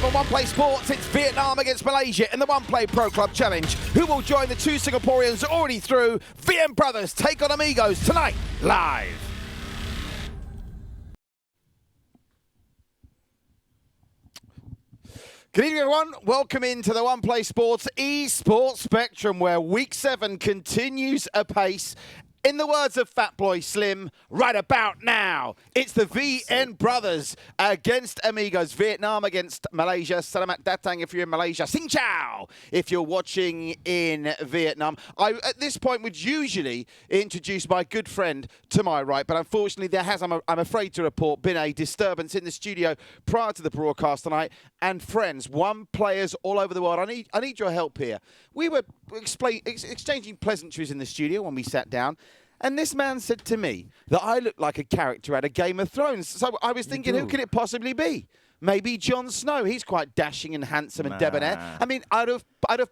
on One Play Sports. It's Vietnam against Malaysia in the One Play Pro Club Challenge. Who will join the two Singaporeans already through? VNBrothers take on Amigos tonight, live. Good evening, everyone. Welcome into the One Play Sports eSports Spectrum, where Week 7 continues apace. In the words of Fatboy Slim, right about now, it's the VNBrothers against Amigos. Vietnam against Malaysia. Selamat datang if you're in Malaysia. Xin chào if you're watching in Vietnam. I, at this point, would usually introduce my good friend to my right, but unfortunately there has, I'm afraid to report, been a disturbance in the studio prior to the broadcast tonight. And friends, One Players all over the world, I need your help here. We were exchanging pleasantries in the studio when we sat down. And this man said to me that I looked like a character out of Game of Thrones. So I was thinking, who could it possibly be? Maybe Jon Snow. He's quite dashing and handsome and debonair. I mean, I'd have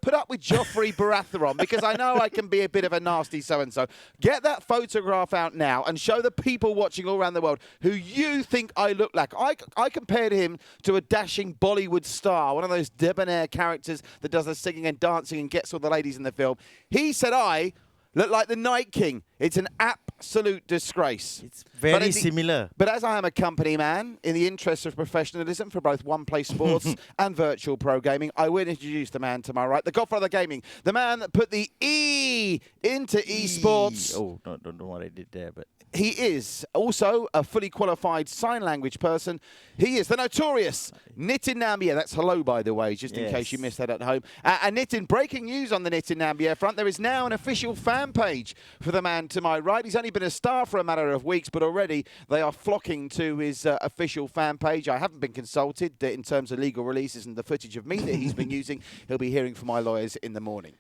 put up with Joffrey Baratheon because I know I can be a bit of a nasty so-and-so. Get that photograph out now and show the people watching all around the world who you think I look like. I compared him to a dashing Bollywood star, one of those debonair characters that does the singing and dancing and gets all the ladies in the film. He said I look like the Night King. It's an absolute disgrace. It's very similar. But as I am a company man, in the interest of professionalism for both One Play Sports and virtual pro gaming, I will introduce the man to my right, the godfather of gaming, the man that put the E into esports. Oh, no, don't know what I did there, but he is also a fully qualified sign language person. He is the notorious Nitin Nambiar. That's hello, by the way, just in case you missed that at home. And Nitin, breaking news on the Nitin Nambiar front. There is now an official fan page for the man to my right. He's only been a star for a matter of weeks, but already they are flocking to his official fan page. I haven't been consulted in terms of legal releases and the footage of me that he's been using. He'll be hearing from my lawyers in the morning.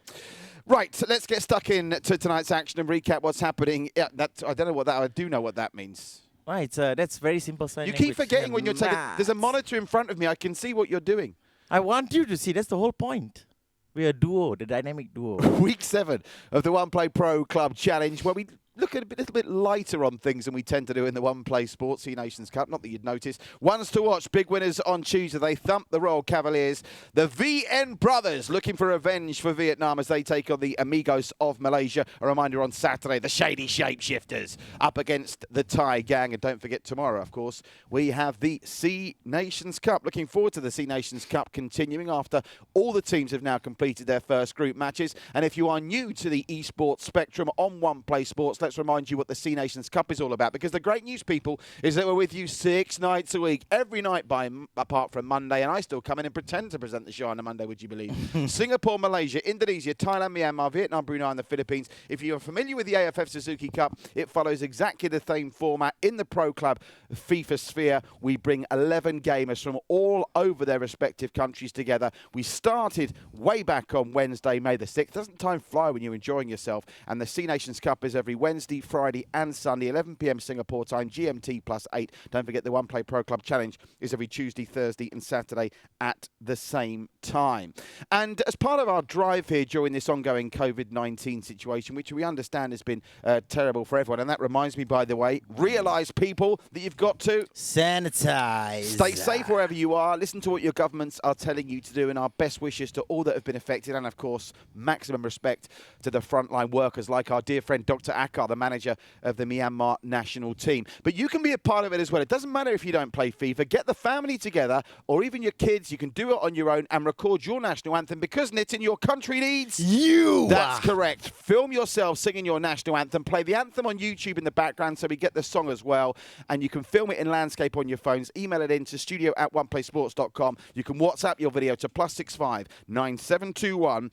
Right, so let's get stuck in to tonight's action and recap what's happening. Yeah, I don't know what that. I do know what that means. right, that's very simple sign language. You keep forgetting when you're taking. There's a monitor in front of me. I can see what you're doing. I want you to see. That's the whole point. We're a duo, the dynamic duo. Week 7 of the One Play Pro Club Challenge, where we look at a little bit lighter on things than we tend to do in the One Play Sports C Nations Cup. Not that you'd notice. Ones to watch. Big winners on Tuesday. They thumped the Royal Cavaliers. The VNBrothers looking for revenge for Vietnam as they take on the Amigos of Malaysia. A reminder on Saturday, the Shady Shapeshifters up against the Thai Gang. And don't forget tomorrow, of course, we have the C Nations Cup. Looking forward to the C Nations Cup continuing after all the teams have now completed their first group matches. And if you are new to the esports spectrum on One Play Sports, let's remind you what the C Nations Cup is all about, because the great news, people, is that we're with you 6 nights a week, every night apart from Monday, and I still come in and pretend to present the show on a Monday, would you believe? Singapore, Malaysia, Indonesia, Thailand, Myanmar, Vietnam, Brunei, and the Philippines. If you're familiar with the AFF Suzuki Cup, it follows exactly the same format. In the Pro Club FIFA sphere, we bring 11 gamers from all over their respective countries together. We started way back on Wednesday, May the 6th. Doesn't time fly when you're enjoying yourself? And the C Nations Cup is every Wednesday, Friday and Sunday, 11 p.m. Singapore time, GMT +8. Don't forget the One Play Pro Club Challenge is every Tuesday, Thursday and Saturday at the same time. And as part of our drive here during this ongoing COVID-19 situation, which we understand has been terrible for everyone, and that reminds me, by the way, realise, people, that you've got to sanitize. Stay safe wherever you are. Listen to what your governments are telling you to do, and our best wishes to all that have been affected, and of course, maximum respect to the frontline workers like our dear friend Dr. Akkar, the manager of the Myanmar national team. But you can be a part of it as well. It doesn't matter if you don't play FIFA. Get the family together, or even your kids. You can do it on your own and record your national anthem, because, Nitin, your country needs you. That's correct. Film yourself singing your national anthem. Play the anthem on YouTube in the background so we get the song as well. And you can film it in landscape on your phones. Email it in to studio@oneplaysports.com. You can WhatsApp your video to +65 9721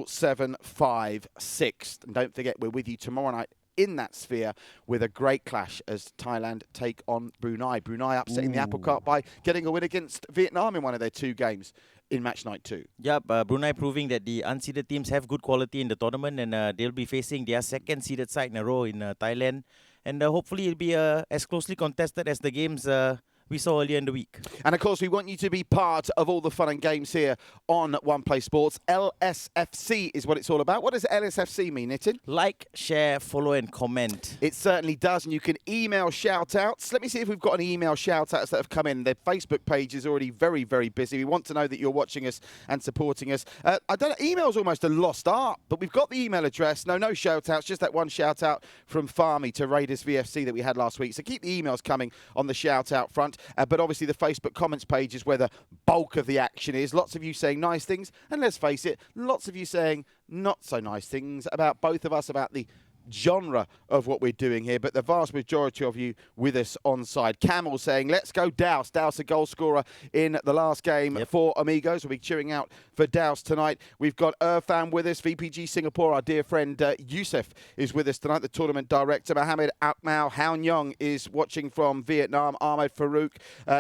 7756. And don't forget, we're with you tomorrow night in that sphere with a great clash as Thailand take on Brunei. Brunei upsetting the apple cart by getting a win against Vietnam in one of their 2 games in match night 2. Yep, Brunei proving that the unseeded teams have good quality in the tournament, and they'll be facing their second seeded side in a row in Thailand. And hopefully it'll be as closely contested as the games we saw earlier in the week. And of course, we want you to be part of all the fun and games here on One Play Sports. LSFC is what it's all about. What does LSFC mean, Nitin? Like, share, follow, and comment. It certainly does, and you can email shout-outs. Let me see if we've got any email shout-outs that have come in. The Facebook page is already very, very busy. We want to know that you're watching us and supporting us. I don't know, email's almost a lost art, but we've got the email address. No shout-outs, just that one shout-out from Farmy to Raiders VFC that we had last week. So keep the emails coming on the shout-out front, but obviously the Facebook comments page is where the bulk of the action is. Lots of you saying nice things, and let's face it, lots of you saying not so nice things about both of us, about the genre of what we're doing here, but the vast majority of you with us on side. Camel saying, let's go Douse. Douse, a goal scorer in the last game for Amigos. We'll be cheering out for Douse tonight. We've got Irfan with us, VPG Singapore. Our dear friend Youssef is with us tonight, the tournament director. Mohammed Akmal Hao Nyong is watching from Vietnam. Ahmed Farouk.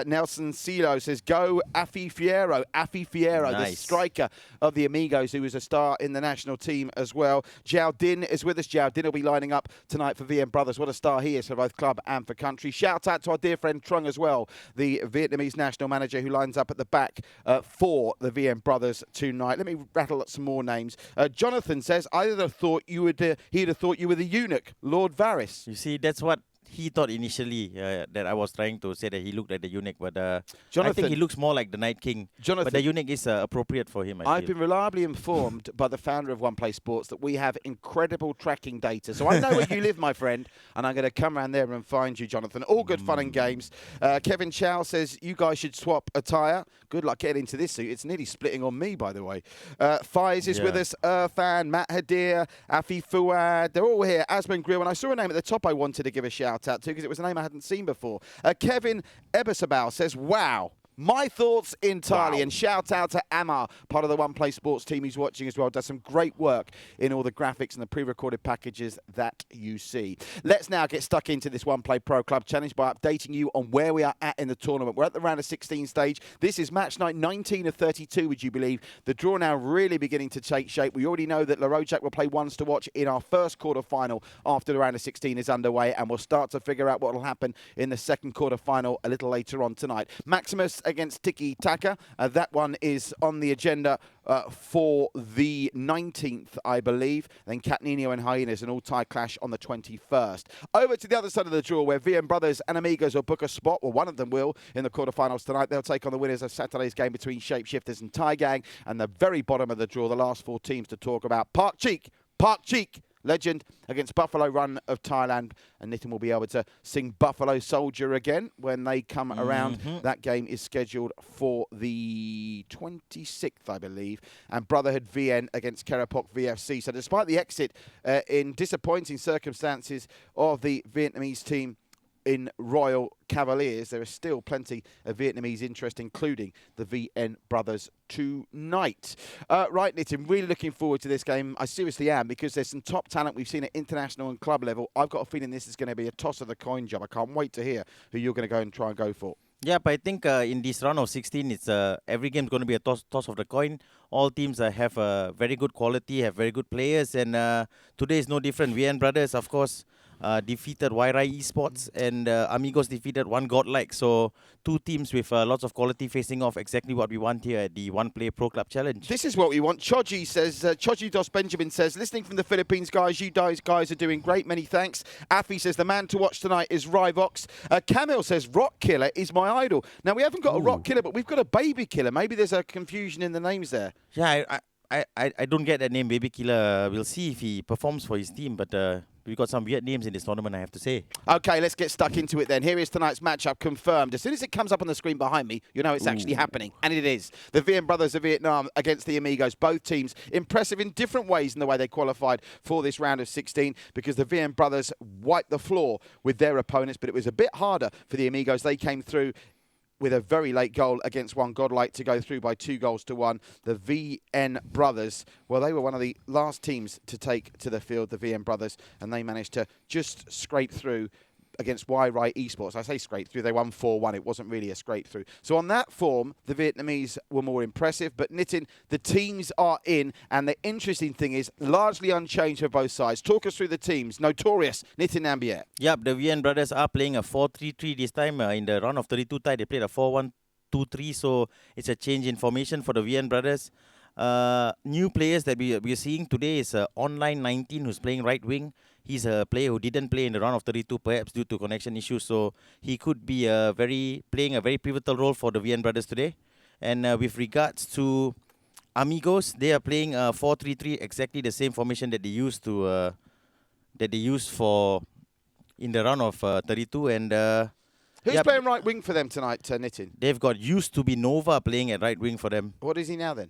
Nelson Silo says, go Afi Fierro. Afi Fierro, the striker of the Amigos, who was a star in the national team as well. Jiao Din is with us. Jiao Din will be lining up tonight for VNBrothers. What a star he is for both club and for country. Shout out to our dear friend Trung as well, the Vietnamese national manager who lines up at the back for the VNBrothers tonight. Let me rattle some more names. Jonathan says, he'd have thought you were the eunuch, Lord Varys. You see, that's what he thought initially, that I was trying to say that he looked like the eunuch, but I think he looks more like the Night King. Jonathan, but the eunuch is appropriate for him, I've been reliably informed by the founder of One Play Sports that we have incredible tracking data. So I know where you live, my friend, and I'm going to come around there and find you, Jonathan. All good fun and games. Kevin Chow says, you guys should swap attire. Good luck getting into this suit. It's nearly splitting on me, by the way. Fies is with us. Irfan, Matt Hadir, Afi Fuad. They're all here. Asman Grill. And I saw a name at the top I wanted to give a shout out to because it was a name I hadn't seen before. Kevin Ebersabal says, wow. My thoughts entirely. Wow. And shout out to Amar, part of the One Play Sports team who's watching as well. Does some great work in all the graphics and the pre-recorded packages that you see. Let's now get stuck into this One Play Pro Club Challenge by updating you on where we are at in the tournament. We're at the round of 16 stage. This is match night 19 of 32, would you believe? The draw now really beginning to take shape. We already know that Larojak will play ones to watch in our first quarter final after the round of 16 is underway, and we'll start to figure out what will happen in the second quarter final a little later on tonight. Maximus against Tiki Taka. That one is on the agenda for the 19th, I believe. Then Catnino and Hyenas, an all-tie clash on the 21st. Over to the other side of the draw where VNBrothers and Amigos will book a spot, or one of them will, in the quarterfinals tonight. They'll take on the winners of Saturday's game between Shapeshifters and Thai Gang. And the very bottom of the draw, the last four teams to talk about. Park Cheek, legend against Buffalo Run of Thailand, and Nitin will be able to sing Buffalo Soldier again when they come around. That game is scheduled for the 26th, I believe, and Brotherhood VN against Kerapok VFC. So despite the exit in disappointing circumstances of the Vietnamese team in Royal Cavaliers, there is still plenty of Vietnamese interest, including the VNBrothers tonight. Right, Nitin, really looking forward to this game. I seriously am, because there's some top talent we've seen at international and club level. I've got a feeling this is going to be a toss of the coin job. I can't wait to hear who you're going to go and try and go for. Yeah, but I think in this round of 16, it's every game is going to be a toss of the coin. All teams have very good quality, have very good players, and today is no different. VNBrothers, of course, defeated Wairai Esports, and Amigos defeated One Godlike. So two teams with lots of quality facing off, exactly what we want here at the One Play Pro Club Challenge. This is what we want. Choji says, Choji Dos Benjamin says, listening from the Philippines, guys, you guys are doing great. Many thanks. Afi says, the man to watch tonight is Rivox. Camille says, Rock Killer is my idol. Now, we haven't got a Rock Killer, but we've got a Baby Killer. Maybe there's a confusion in the names there. Yeah, I don't get that name, Baby Killer. We'll see if he performs for his team, but we've got some weird names in this tournament, I have to say. Okay, let's get stuck into it then. Here is tonight's matchup confirmed. As soon as it comes up on the screen behind me, you know it's actually happening. And it is. The VNBrothers of Vietnam against the Amigos. Both teams impressive in different ways in the way they qualified for this round of 16, because the VNBrothers wiped the floor with their opponents, but it was a bit harder for the Amigos. They came through with a very late goal against One Godlike to go through by 2-1. The VNBrothers, well, they were one of the last teams to take to the field, the VNBrothers, and they managed to just scrape through against Right Esports. I say scrape through. They won 4-1. It wasn't really a scrape through. So on that form, the Vietnamese were more impressive. But Nitin, the teams are in. And the interesting thing is largely unchanged for both sides. Talk us through the teams. Notorious, Nitin Nambiar. Yep, the VNBrothers are playing a 4-3-3 this time. In the round of 32 tie, they played a 4-1-2-3. So it's a change in formation for the VNBrothers. New players that we're seeing today is Online 19, who's playing right wing. He's a player who didn't play in the round of 32, perhaps due to connection issues. So he could be playing a very pivotal role for the VNBrothers today. And with regards to Amigos, they are playing 4-3-3, exactly the same formation that they used for in the round of 32. And who's playing right wing for them tonight, Nitin? They've got used to be Nova playing at right wing for them. What is he now then?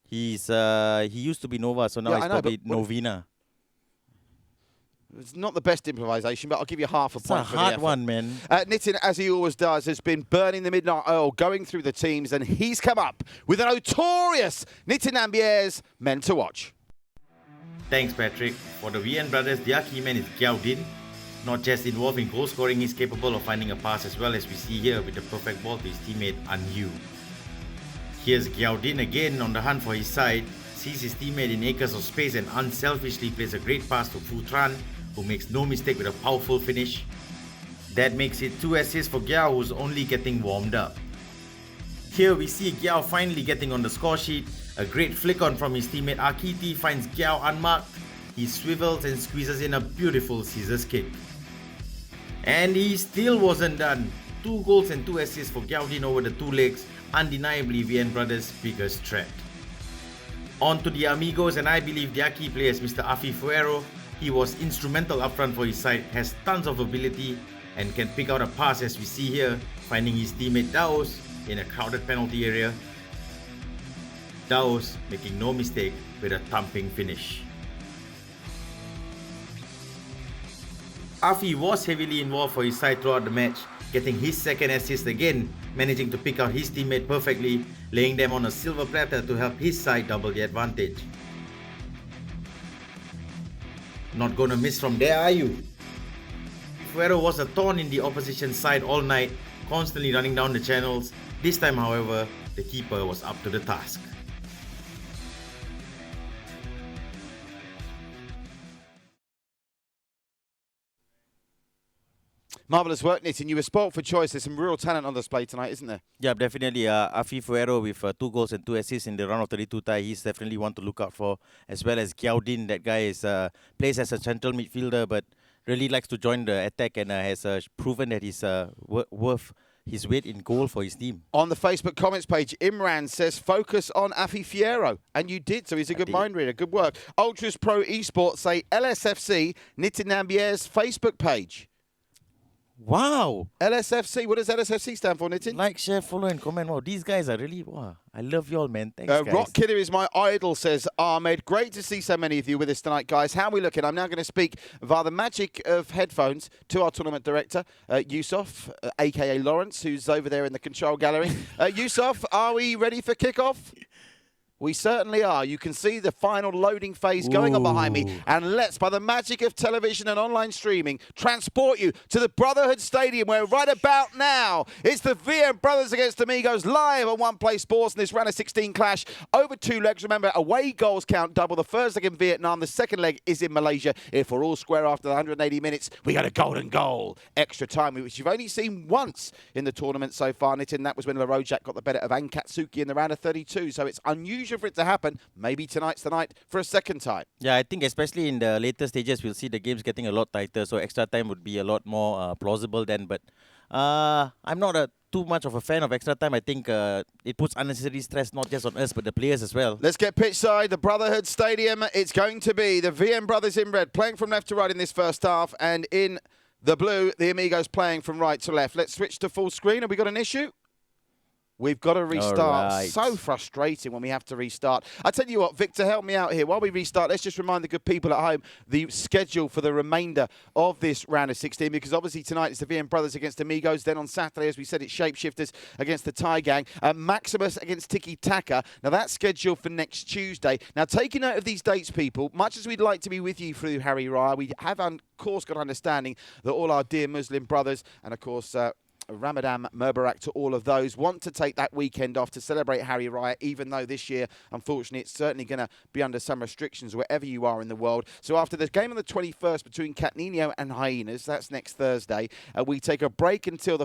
He used to be Nova, so now he's probably Novina. It's not the best improvisation, but I'll give you half a point It's for a the hard effort. one, man. Nitin, as he always does, has been burning the midnight oil, going through the teams, and he's come up with a notorious Nitin Nambiar's men to watch. Thanks, Patrick. For the VNBrothers, their key man is Giao Din. Not just involved in goal scoring, he's capable of finding a pass as well, as we see here with the perfect ball to his teammate An Yu. Here's Giao Din again on the hunt for his side, sees his teammate in acres of space and unselfishly plays a great pass to Phu Tran, who makes no mistake with a powerful finish. That makes it 2 assists for Giao, who's only getting warmed up. Here we see Giao finally getting on the score sheet. A great flick on from his teammate Akiti finds Giao unmarked. He swivels and squeezes in a beautiful scissors kick. And he still wasn't done. 2 goals and 2 assists for Giao Din over the 2 legs, undeniably VNBrothers' biggest threat. On to the Amigos, and I believe their key player is Mr. Afi Fuero. He was instrumental up front for his side, has tons of ability, and can pick out a pass as we see here, finding his teammate Daos in a crowded penalty area. Daos making no mistake with a thumping finish. Afi was heavily involved for his side throughout the match, getting his second assist again, managing to pick out his teammate perfectly, laying them on a silver platter to help his side double the advantage. Not gonna miss from there, are you? Fuero was a thorn in the opposition side all night, constantly running down the channels. This time, however, the keeper was up to the task. Marvellous work, Nitin. You were spoilt for choice. There's some real talent on display tonight, isn't there? Yeah, definitely. Afi Fuero with 2 goals and 2 assists in the round of 32 tie. He's definitely one to look out for, as well as Giao Din. That guy is plays as a central midfielder, but really likes to join the attack and has proven that he's worth his weight in goal for his team. On the Facebook comments page, Imran says, focus on Afi Fuero. And you did, so he's a good mind reader. Good work. Ultras Pro Esports say LSFC, Nitin Nambiar's Facebook page. Wow! LSFC. What does LSFC stand for, Nitin? Like, share, follow, and comment. Wow, these guys are really, wow. I love y'all, man. Thanks, guys. Rock Killer is my idol, says Ahmed. Great to see so many of you with us tonight, guys. How are we looking? I'm now going to speak via the magic of headphones to our tournament director, Yusuf, a.k.a. Lawrence, who's over there in the control gallery. Yusuf, are we ready for kickoff? We certainly are. You can see the final loading phase going on behind me. And let's, by the magic of television and online streaming, transport you to the Brotherhood Stadium, where right about now, it's the VNBrothers against Amigos live on One Play Sports in this round of 16 clash. Over 2 legs. Remember, away goals count double. The first leg in Vietnam, the second leg is in Malaysia. If we're all square after the 180 minutes, we got a golden goal. Extra time, which you've only seen once in the tournament so far, Nitin. That was when Larojak got the better of Ankatsuki in the round of 32. So it's unusual for it to happen. Maybe tonight's the night for a second time. Yeah, I think especially in the later stages, we'll see the games getting a lot tighter, so extra time would be a lot more plausible then. But I'm not too much of a fan of extra time. I think it puts unnecessary stress not just on us, but the players as well. Let's get pitch side, the Brotherhood Stadium. It's going to be the VNBrothers in red, playing from left to right in this first half, and in the blue, the Amigos playing from right to left. Let's switch to full screen. Have we got an issue? We've got to restart. Right. So frustrating when we have to restart. I tell you what, Victor, help me out here. While we restart, let's just remind the good people at home the schedule for the remainder of this round of 16, because obviously tonight it's the VNBrothers against Amigos. Then on Saturday, as we said, it's Shapeshifters against the Thai Gang. Maximus against Tiki Taka. Now, that's scheduled for next Tuesday. Now, taking note of these dates, people, much as we'd like to be with you through Hari Raya, we have, of course, got understanding that all our dear Muslim brothers and, of course, Ramadan Mubarak to all of those want to take that weekend off to celebrate Hari Raya, even though this year, unfortunately, it's certainly going to be under some restrictions wherever you are in the world. So after the game on the 21st between Cat Nino and Hyenas, that's next Thursday, we take a break until the